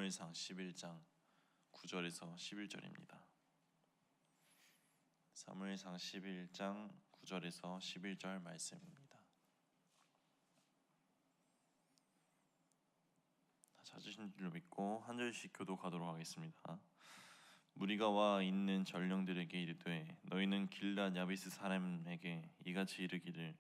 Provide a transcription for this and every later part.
사무엘상 11장 9절에서 11절입니다. 사무엘상 11장 9절에서 11절 말씀입니다. 찾으신 줄로 믿고 한 절씩 교독하도록 하겠습니다. 무리가 와 있는 전령들에게 이르되 너희는 길앗 야베스 사람에게 이같이 이르기를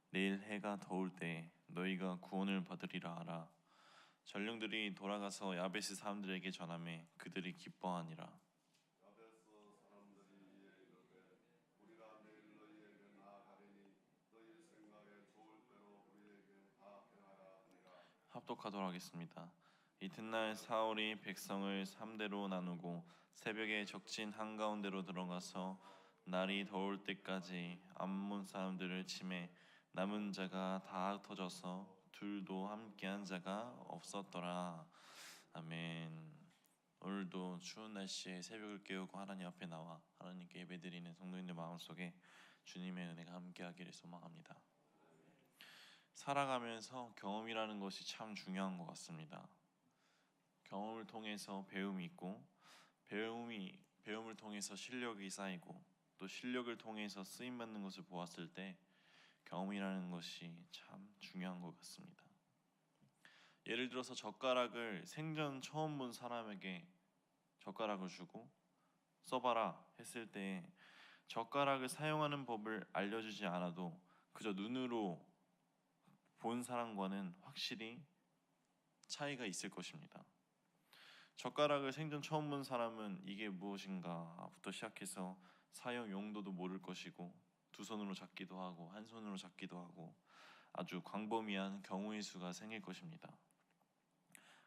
내일 해가 더울 때에 너희가 구원을 받으리라 하라. 전령들이 돌아가서 야베스 사람들에게 전하매 그들이 기뻐하니라. 야베스 사람들이 이르되 우리가 내일 너희에게 나아가리니 너희 생각에 좋을 대로 우리에게 다 행하라 하니라. 합독하도록 하겠습니다. 이튿날 사울이 백성을 3대로 나누고 새벽에 적진 한가운데로 들어가서 날이 더울 때까지 암몬 사람들을 치매 남은 자가 다 흩어져서 둘도 함께한 자가 없었더라. 아멘. 오늘도 추운 날씨에 새벽을 깨우고 하나님 앞에 나와 하나님께 예배드리는 성도님들 마음속에 주님의 은혜가 함께하기를 소망합니다. 살아가면서 경험이라는 것이 참 중요한 것 같습니다. 경험을 통해서 배움이 있고 배움을 통해서 실력이 쌓이고 또 실력을 통해서 쓰임받는 것을 보았을 때 경험이라는 것이 참 중요한 것 같습니다. 예를 들어서 젓가락을 생전 처음 본 사람에게 젓가락을 주고 써봐라 했을 때 젓가락을 사용하는 법을 알려주지 않아도 그저 눈으로 본 사람과는 확실히 차이가 있을 것입니다. 젓가락을 생전 처음 본 사람은 이게 무엇인가부터 시작해서 사용 용도도 모를 것이고 두 손으로 잡기도 하고 한 손으로 잡기도 하고 아주 광범위한 경우의 수가 생길 것입니다.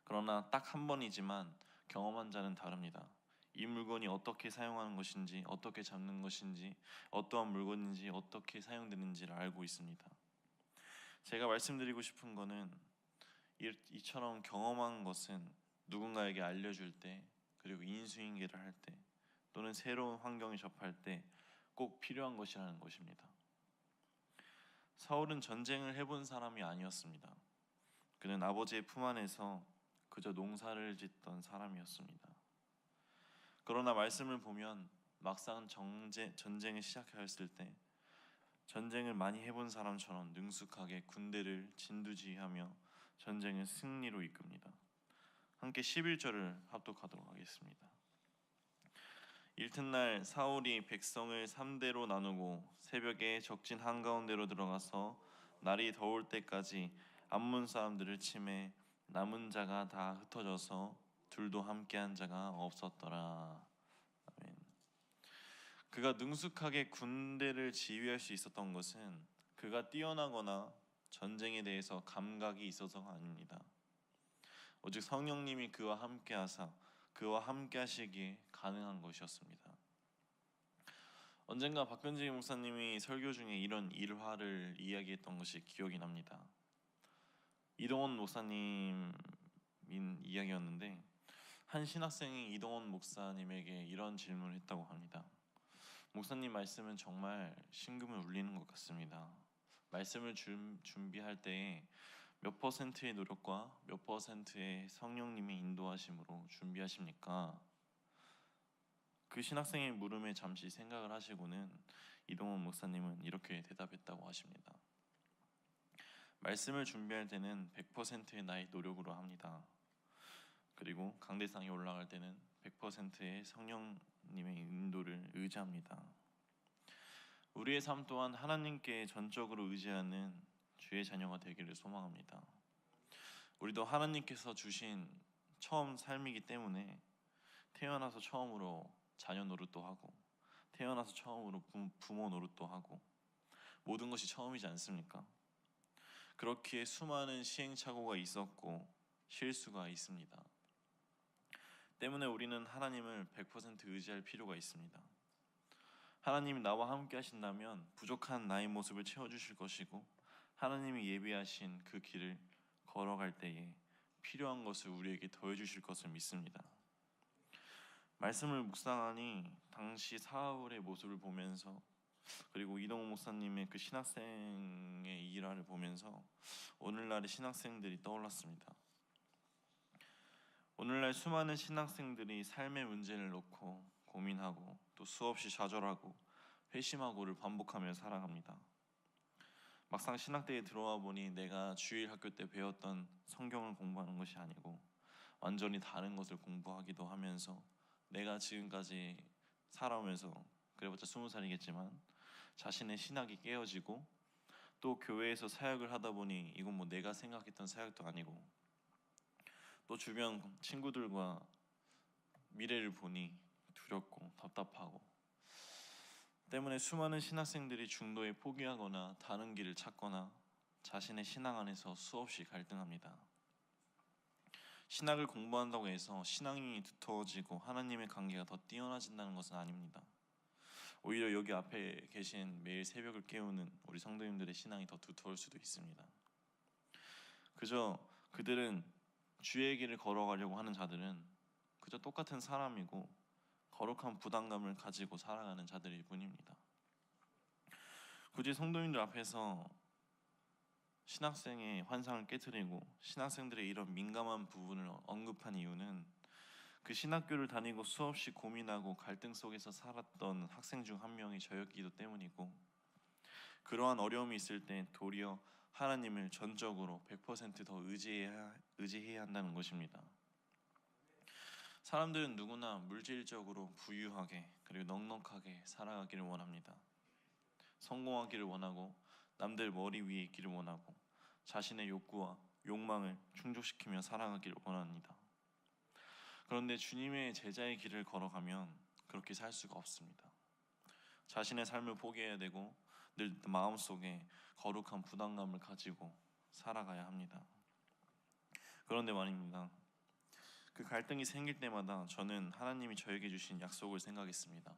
그러나 딱 한 번이지만 경험한 자는 다릅니다. 이 물건이 어떻게 사용하는 것인지, 어떻게 잡는 것인지, 어떠한 물건인지, 어떻게 사용되는지를 알고 있습니다. 제가 말씀드리고 싶은 것은 이처럼 경험한 것은 누군가에게 알려줄 때, 그리고 인수인계를 할 때, 또는 새로운 환경에 접할 때 꼭 필요한 것이라는 것입니다. 사울은 전쟁을 해본 사람이 아니었습니다. 그는 아버지의 품 안에서 그저 농사를 짓던 사람이었습니다. 그러나 말씀을 보면 막상 전쟁을 시작하였을 때 전쟁을 많이 해본 사람처럼 능숙하게 군대를 진두지휘하며 전쟁을 승리로 이끕니다. 함께 11절을 합독하도록 하겠습니다. 이튿날 사울이 백성을 3대로 나누고 새벽에 적진 한가운데로 들어가서 날이 더울 때까지 암몬 사람들을 치매 남은 자가 다 흩어져서 둘도 함께한 자가 없었더라. 아멘. 그가 능숙하게 군대를 지휘할 수 있었던 것은 그가 뛰어나거나 전쟁에 대해서 감각이 있어서가 아닙니다. 오직 성령님이 그와 함께 하사 그와 함께 하시기에 가능한 것이었습니다. 언젠가 박근지 목사님이 설교 중에 이런 일화를 이야기했던 것이 기억이 납니다. 이동원 목사님인 이야기였는데 한 신학생이 이동원 목사님에게 이런 질문을 했다고 합니다. 목사님 말씀은 정말 심금을 울리는 것 같습니다. 말씀을 준비할 때에 몇 퍼센트의 노력과 몇 퍼센트의 성령님의 인도하심으로 준비하십니까? 그 신학생의 물음에 잠시 생각을 하시고는 이동원 목사님은 이렇게 대답했다고 하십니다. 말씀을 준비할 때는 100%의 나의 노력으로 합니다. 그리고 강대상에 올라갈 때는 100%의 성령님의 인도를 의지합니다. 우리의 삶 또한 하나님께 전적으로 의지하는 주의 자녀가 되기를 소망합니다. 우리도 하나님께서 주신 처음 삶이기 때문에 태어나서 처음으로 자녀 노릇도 하고 태어나서 처음으로 부모 노릇도 하고 모든 것이 처음이지 않습니까? 그렇기에 수많은 시행착오가 있었고 실수가 있습니다. 때문에 우리는 하나님을 100% 의지할 필요가 있습니다. 하나님이 나와 함께 하신다면 부족한 나의 모습을 채워주실 것이고 하나님이 예비하신 그 길을 걸어갈 때에 필요한 것을 우리에게 더해주실 것을 믿습니다. 말씀을 묵상하니 당시 사울의 모습을 보면서 그리고 이동호 목사님의 그 신학생의 일화를 보면서 오늘날의 신학생들이 떠올랐습니다. 오늘날 수많은 신학생들이 삶의 문제를 놓고 고민하고 또 수없이 좌절하고 회심하고를 반복하며 살아갑니다. 막상 신학대에 들어와 보니 내가 주일 학교 때 배웠던 성경을 공부하는 것이 아니고 완전히 다른 것을 공부하기도 하면서 내가 지금까지 살아오면서 그래봤자 20살이겠지만 자신의 신학이 깨어지고 또 교회에서 사역을 하다 보니 이건 뭐 내가 생각했던 사역도 아니고 또 주변 친구들과 미래를 보니 두렵고 답답하고 때문에 수많은 신학생들이 중도에 포기하거나 다른 길을 찾거나 자신의 신앙 안에서 수없이 갈등합니다. 신학을 공부한다고 해서 신앙이 두터워지고 하나님의 관계가 더 뛰어나진다는 것은 아닙니다. 오히려 여기 앞에 계신 매일 새벽을 깨우는 우리 성도님들의 신앙이 더 두터울 수도 있습니다. 그저 그들은 주의 길을 걸어가려고 하는 자들은 그저 똑같은 사람이고 거룩한 부담감을 가지고 살아가는 자들일 뿐입니다. 굳이 성도님들 앞에서 신학생의 환상을 깨트리고 신학생들의 이런 민감한 부분을 언급한 이유는 그 신학교를 다니고 수없이 고민하고 갈등 속에서 살았던 학생 중 한 명이 저였기 때문이고 그러한 어려움이 있을 때 도리어 하나님을 전적으로 100%더 의지해야 한다는 것입니다. 사람들은 누구나 물질적으로 부유하게 그리고 넉넉하게 살아가기를 원합니다. 성공하기를 원하고 남들 머리 위에 있기를 원하고 자신의 욕구와 욕망을 충족시키며 살아가기를 원합니다. 그런데 주님의 제자의 길을 걸어가면 그렇게 살 수가 없습니다. 자신의 삶을 포기해야 되고 늘 마음속에 거룩한 부담감을 가지고 살아가야 합니다. 그런데 말입니다. 그 갈등이 생길 때마다 저는 하나님이 저에게 주신 약속을 생각했습니다.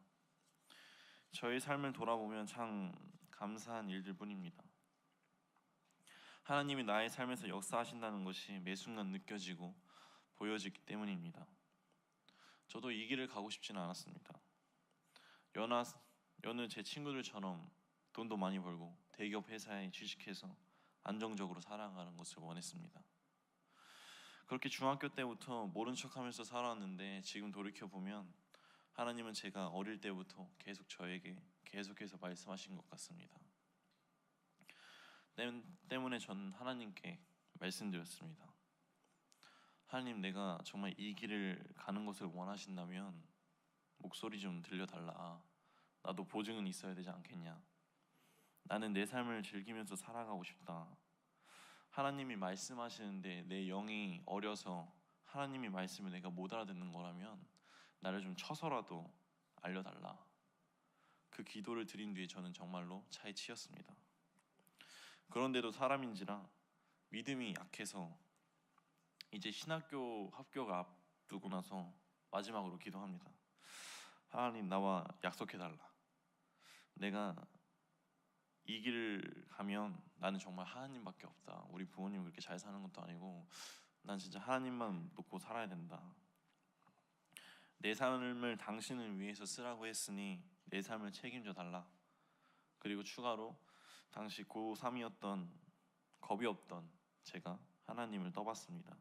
저의 삶을 돌아보면 참 감사한 일들 뿐입니다. 하나님이 나의 삶에서 역사하신다는 것이 매 순간 느껴지고 보여지기 때문입니다. 저도 이 길을 가고 싶지는 않았습니다. 여느 제 친구들처럼 돈도 많이 벌고 대기업 회사에 취직해서 안정적으로 살아가는 것을 원했습니다. 그렇게 중학교 때부터 모른 척하면서 살아왔는데 지금 돌이켜보면 하나님은 제가 어릴 때부터 계속 저에게 계속해서 말씀하신 것 같습니다. 때문에 저는 하나님께 말씀드렸습니다. 하나님, 내가 정말 이 길을 가는 것을 원하신다면 목소리 좀 들려달라. 나도 보증은 있어야 되지 않겠냐. 나는 내 삶을 즐기면서 살아가고 싶다. 하나님이 말씀하시는데 내 영이 어려서 하나님이 말씀을 내가 못 알아듣는 거라면 나를 좀 쳐서라도 알려달라. 그 기도를 드린 뒤에 저는 정말로 차에 치였습니다. 그런데도 사람인지라 믿음이 약해서 이제 신학교 합격 앞두고 나서 마지막으로 기도합니다. 하나님, 나와 약속해달라. 내가 이 길을 가면 나는 정말 하나님밖에 없다. 우리 부모님 그렇게 잘 사는 것도 아니고 난 진짜 하나님만 놓고 살아야 된다. 내 삶을 당신을 위해서 쓰라고 했으니 내 삶을 책임져 달라. 그리고 추가로 당시 고3이었던 겁이 없던 제가 하나님을 떠봤습니다.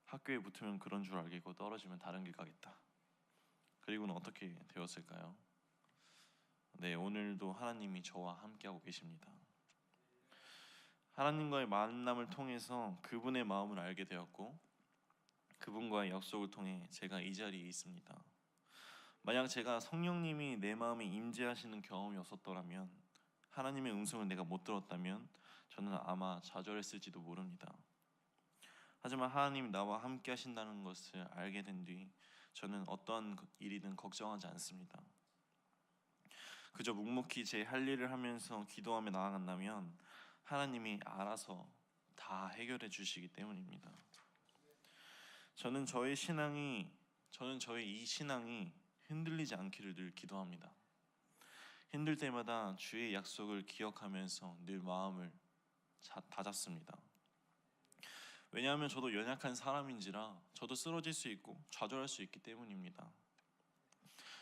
학교에 붙으면 그런 줄 알겠고 떨어지면 다른 길 가겠다. 그리고는 어떻게 되었을까요? 네, 오늘도 하나님이 저와 함께하고 계십니다. 하나님과의 만남을 통해서 그분의 마음을 알게 되었고 그분과의 약속을 통해 제가 이 자리에 있습니다. 만약 제가 성령님이 내 마음에 임재하시는 경험이 없었더라면, 하나님의 음성을 내가 못 들었다면 저는 아마 좌절했을지도 모릅니다. 하지만 하나님이 나와 함께 하신다는 것을 알게 된 뒤 저는 어떠한 일이든 걱정하지 않습니다. 그저 묵묵히 제 할 일을 하면서 기도하며 나아간다면 하나님이 알아서 다 해결해 주시기 때문입니다. 저는 저의 이 신앙이 흔들리지 않기를 늘 기도합니다. 힘들 때마다 주의 약속을 기억하면서 늘 마음을 다잡습니다. 왜냐하면 저도 연약한 사람인지라 저도 쓰러질 수 있고 좌절할 수 있기 때문입니다.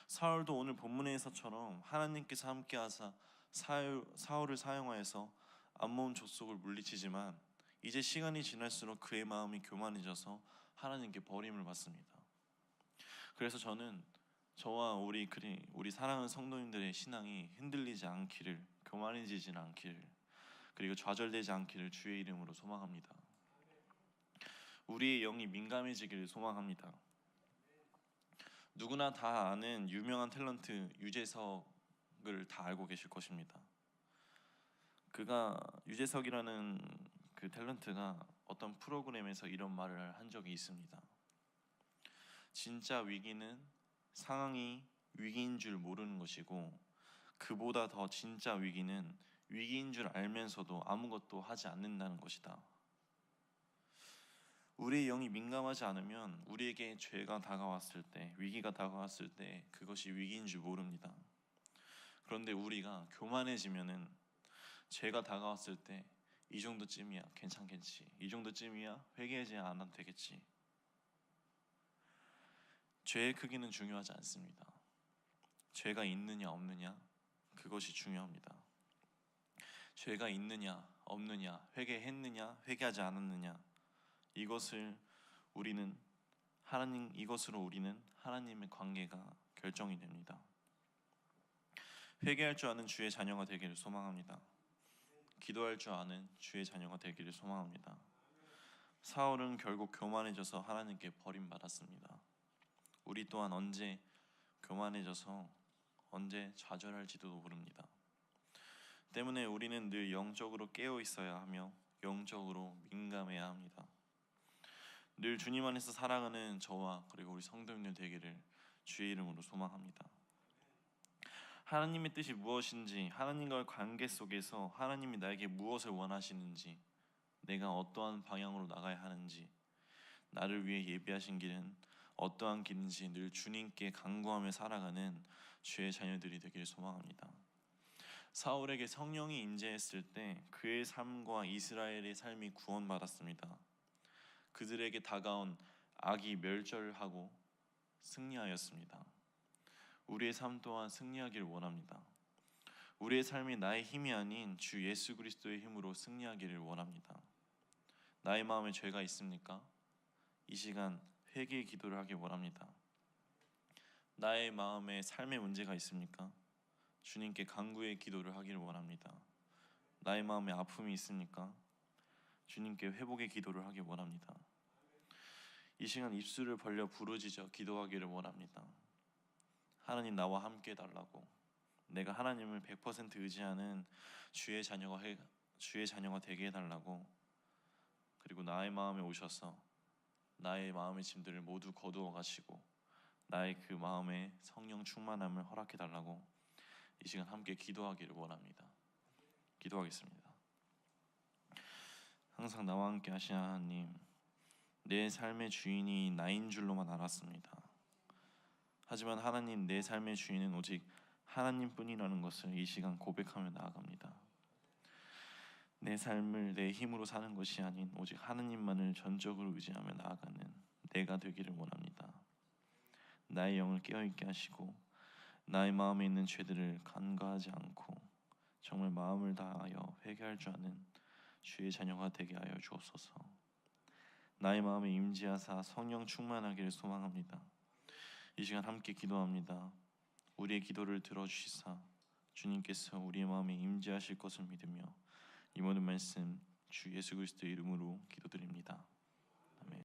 사울도 오늘 본문에서처럼 하나님께서 함께하사 사울을 사용하여서 암몬 족속을 물리치지만 이제 시간이 지날수록 그의 마음이 교만해져서 하나님께 버림을 받습니다. 그래서 저는 저와 우리 사랑하는 성도님들의 신앙이 흔들리지 않기를, 교만해지지 않기를, 그리고 좌절되지 않기를 주의 이름으로 소망합니다. 우리의 영이 민감해지기를 소망합니다. 누구나 다 아는 유명한 탤런트 유재석을 다 알고 계실 것입니다. 유재석이라는 그 탤런트가 어떤 프로그램에서 이런 말을 한 적이 있습니다. 진짜 위기는 상황이 위기인 줄 모르는 것이고, 그보다 더 진짜 위기는 위기인 줄 알면서도 아무것도 하지 않는다는 것이다. 우리의 영이 민감하지 않으면 우리에게 죄가 다가왔을 때, 위기가 다가왔을 때 그것이 위기인 줄 모릅니다. 그런데 우리가 교만해지면은 죄가 다가왔을 때 이 정도쯤이야 괜찮겠지, 이 정도쯤이야 회개하지 않아도 되겠지. 죄의 크기는 중요하지 않습니다. 죄가 있느냐 없느냐, 그것이 중요합니다. 죄가 있느냐 없느냐, 회개했느냐 회개하지 않았느냐, 이것으로 우리는 하나님의 관계가 결정이 됩니다. 회개할 줄 아는 주의 자녀가 되기를 소망합니다. 기도할 줄 아는 주의 자녀가 되기를 소망합니다. 사울은 결국 교만해져서 하나님께 버림받았습니다. 우리 또한 언제 교만해져서 언제 좌절할지도 모릅니다. 때문에 우리는 늘 영적으로 깨어 있어야 하며 영적으로 민감해야 합니다. 늘 주님 안에서 살아가는 저와 그리고 우리 성도님들 되기를 주의 이름으로 소망합니다. 하나님의 뜻이 무엇인지, 하나님과의 관계 속에서 하나님이 나에게 무엇을 원하시는지, 내가 어떠한 방향으로 나가야 하는지, 나를 위해 예비하신 길은 어떠한 길인지 늘 주님께 간구하며 살아가는 주의 자녀들이 되기를 소망합니다. 사울에게 성령이 임재했을 때 그의 삶과 이스라엘의 삶이 구원받았습니다. 그들에게 다가온 악이 멸절하고 승리하였습니다. 우리의 삶 또한 승리하기를 원합니다. 우리의 삶이 나의 힘이 아닌 주 예수 그리스도의 힘으로 승리하기를 원합니다. 나의 마음에 죄가 있습니까? 이 시간 회개의 기도를 하길 원합니다. 나의 마음에 삶의 문제가 있습니까? 주님께 간구의 기도를 하기를 원합니다. 나의 마음에 아픔이 있습니까? 주님께 회복의 기도를 하길 원합니다. 이 시간 입술을 벌려 부르짖어 기도하기를 원합니다. 하나님, 나와 함께 해달라고, 내가 하나님을 100% 의지하는 주의 자녀가 되게 해달라고, 그리고 나의 마음에 오셔서 나의 마음의 짐들을 모두 거두어 가시고 나의 그 마음에 성령 충만함을 허락해 달라고 이 시간 함께 기도하기를 원합니다. 기도하겠습니다. 항상 나와 함께 하시는 하나님, 내 삶의 주인이 나인 줄로만 알았습니다. 하지만 하나님, 내 삶의 주인은 오직 하나님뿐이라는 것을 이 시간 고백하며 나아갑니다. 내 삶을 내 힘으로 사는 것이 아닌 오직 하나님만을 전적으로 의지하며 나아가는 내가 되기를 원합니다. 나의 영을 깨어있게 하시고 나의 마음에 있는 죄들을 간과하지 않고 정말 마음을 다하여 회개할 줄 아는 주의 자녀가 되게 하여 주옵소서. 나의 마음에 임재하사 성령 충만하기를 소망합니다. 이 시간 함께 기도합니다. 우리의 기도를 들어주시사 주님께서 우리의 마음에 임재하실 것을 믿으며 이 모든 말씀 주 예수 그리스도의 이름으로 기도드립니다.